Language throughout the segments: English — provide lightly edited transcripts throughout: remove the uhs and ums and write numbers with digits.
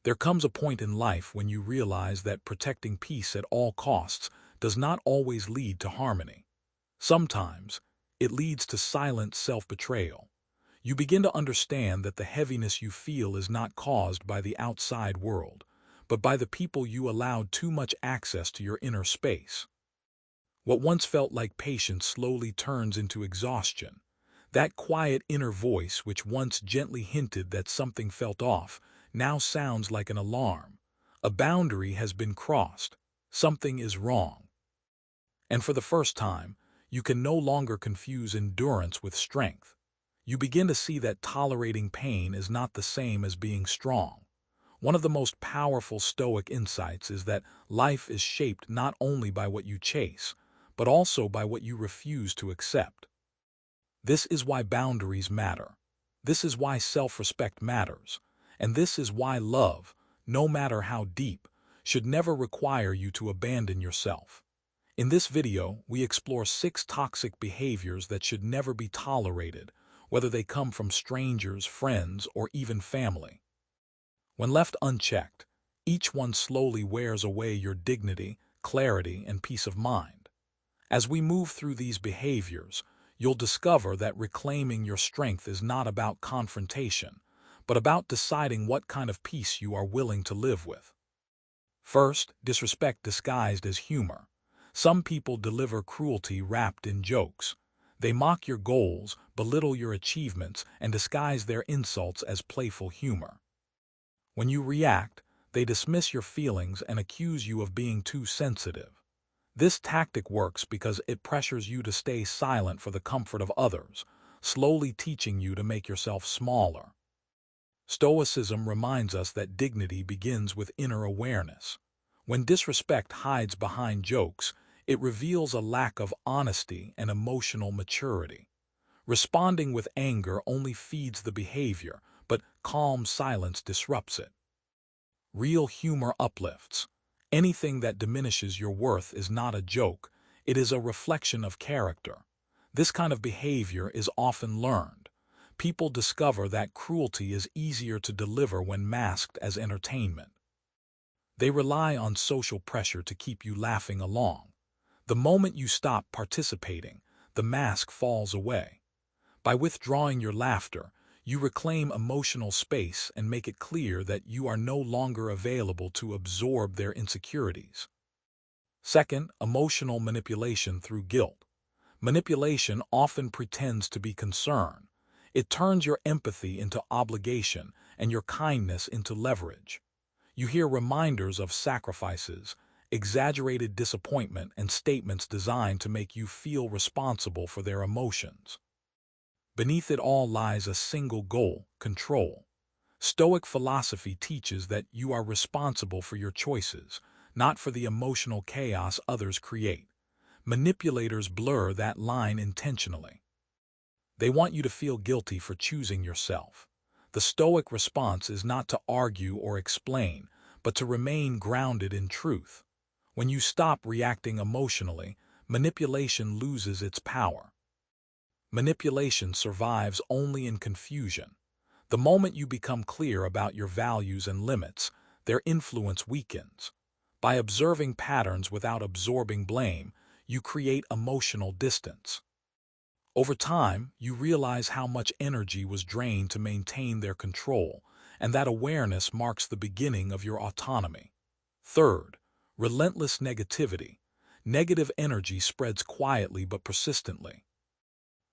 There comes a point in life when you realize that protecting peace at all costs does not always lead to harmony. Sometimes, it leads to silent self-betrayal. You begin to understand that the heaviness you feel is not caused by the outside world, but by the people you allowed too much access to your inner space. What once felt like patience slowly turns into exhaustion. That quiet inner voice which once gently hinted that something felt off now sounds like an alarm. A boundary has been crossed. Something is wrong. And for the first time, you can no longer confuse endurance with strength. You begin to see that tolerating pain is not the same as being strong. One of the most powerful Stoic insights is that life is shaped not only by what you chase, but also by what you refuse to accept. This is why boundaries matter. This is why self-respect matters. And this is why love, no matter how deep, should never require you to abandon yourself. In this video, we explore 6 toxic behaviors that should never be tolerated, whether they come from strangers, friends, or even family. When left unchecked, each one slowly wears away your dignity, clarity, and peace of mind. As we move through these behaviors, you'll discover that reclaiming your strength is not about confrontation, but about deciding what kind of peace you are willing to live with. First, disrespect disguised as humor. Some people deliver cruelty wrapped in jokes. They mock your goals, belittle your achievements, and disguise their insults as playful humor. When you react, they dismiss your feelings and accuse you of being too sensitive. This tactic works because it pressures you to stay silent for the comfort of others, slowly teaching you to make yourself smaller. Stoicism reminds us that dignity begins with inner awareness. When disrespect hides behind jokes, it reveals a lack of honesty and emotional maturity. Responding with anger only feeds the behavior, but calm silence disrupts it. Real humor uplifts. Anything that diminishes your worth is not a joke, it is a reflection of character. This kind of behavior is often learned. People discover that cruelty is easier to deliver when masked as entertainment. They rely on social pressure to keep you laughing along. The moment you stop participating, the mask falls away. By withdrawing your laughter, you reclaim emotional space and make it clear that you are no longer available to absorb their insecurities. Second, emotional manipulation through guilt. Manipulation often pretends to be concern. It turns your empathy into obligation and your kindness into leverage. You hear reminders of sacrifices, exaggerated disappointment, and statements designed to make you feel responsible for their emotions. Beneath it all lies a single goal: control. Stoic philosophy teaches that you are responsible for your choices, not for the emotional chaos others create. Manipulators blur that line intentionally. They want you to feel guilty for choosing yourself. The Stoic response is not to argue or explain, but to remain grounded in truth. When you stop reacting emotionally, manipulation loses its power. Manipulation survives only in confusion. The moment you become clear about your values and limits, their influence weakens. By observing patterns without absorbing blame, you create emotional distance. Over time, you realize how much energy was drained to maintain their control, and that awareness marks the beginning of your autonomy. Third, relentless negativity. Negative energy spreads quietly but persistently.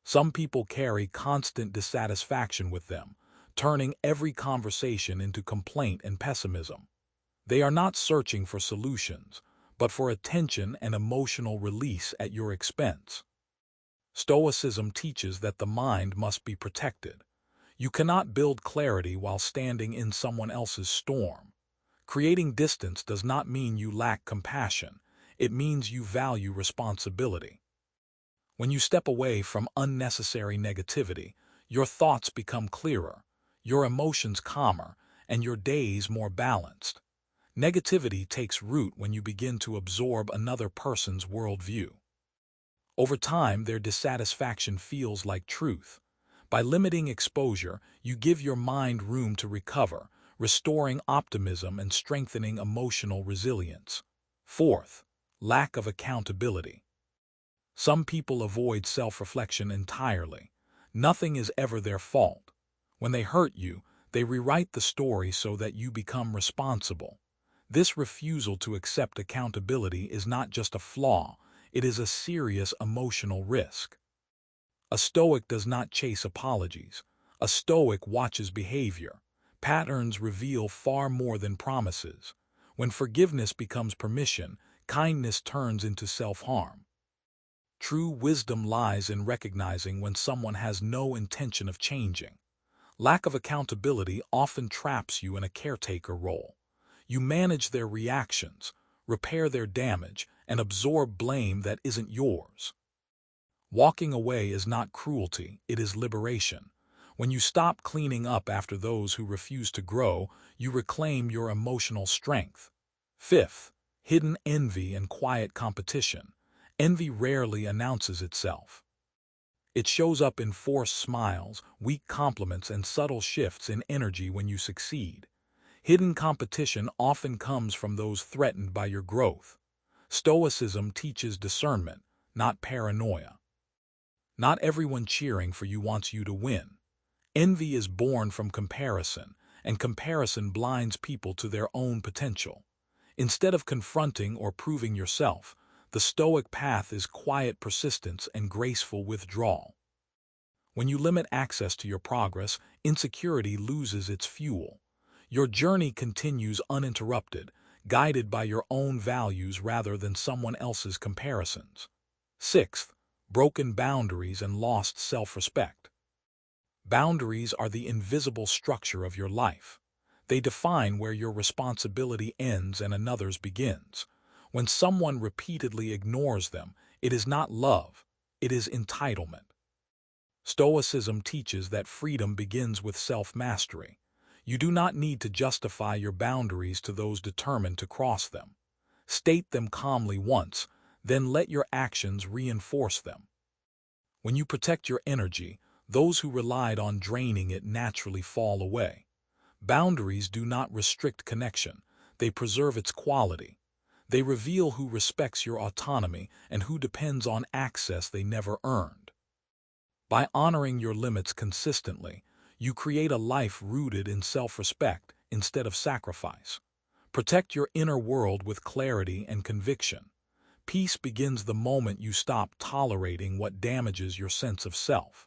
Some people carry constant dissatisfaction with them, turning every conversation into complaint and pessimism. They are not searching for solutions, but for attention and emotional release at your expense. Stoicism teaches that the mind must be protected. You cannot build clarity while standing in someone else's storm. Creating distance does not mean you lack compassion. It means you value responsibility. When you step away from unnecessary negativity, your thoughts become clearer, your emotions calmer, and your days more balanced. Negativity takes root when you begin to absorb another person's worldview. Over time, their dissatisfaction feels like truth. By limiting exposure, you give your mind room to recover, restoring optimism and strengthening emotional resilience. Fourth, lack of accountability. Some people avoid self-reflection entirely. Nothing is ever their fault. When they hurt you, they rewrite the story so that you become responsible. This refusal to accept accountability is not just a flaw, it is a serious emotional risk. A Stoic does not chase apologies. A Stoic watches behavior. Patterns reveal far more than promises. When forgiveness becomes permission, kindness turns into self-harm. True wisdom lies in recognizing when someone has no intention of changing. Lack of accountability often traps you in a caretaker role. You manage their reactions, repair their damage, and absorb blame that isn't yours. Walking away is not cruelty, it is liberation. When you stop cleaning up after those who refuse to grow, you reclaim your emotional strength. Fifth, hidden envy and quiet competition. Envy rarely announces itself. It shows up in forced smiles, weak compliments, and subtle shifts in energy when you succeed. Hidden competition often comes from those threatened by your growth. Stoicism teaches discernment, not paranoia. Not everyone cheering for you wants you to win. Envy is born from comparison, and comparison blinds people to their own potential. Instead of confronting or proving yourself, the Stoic path is quiet persistence and graceful withdrawal. When you limit access to your progress, insecurity loses its fuel. Your journey continues uninterrupted, guided by your own values rather than someone else's comparisons. Sixth, broken boundaries and lost self-respect. Boundaries are the invisible structure of your life. They define where your responsibility ends and another's begins. When someone repeatedly ignores them, it is not love, it is entitlement. Stoicism teaches that freedom begins with self-mastery. You do not need to justify your boundaries to those determined to cross them. State them calmly once, then let your actions reinforce them. When you protect your energy, those who relied on draining it naturally fall away. Boundaries do not restrict connection, they preserve its quality. They reveal who respects your autonomy and who depends on access they never earned. By honoring your limits consistently, you create a life rooted in self-respect instead of sacrifice. Protect your inner world with clarity and conviction. Peace begins the moment you stop tolerating what damages your sense of self.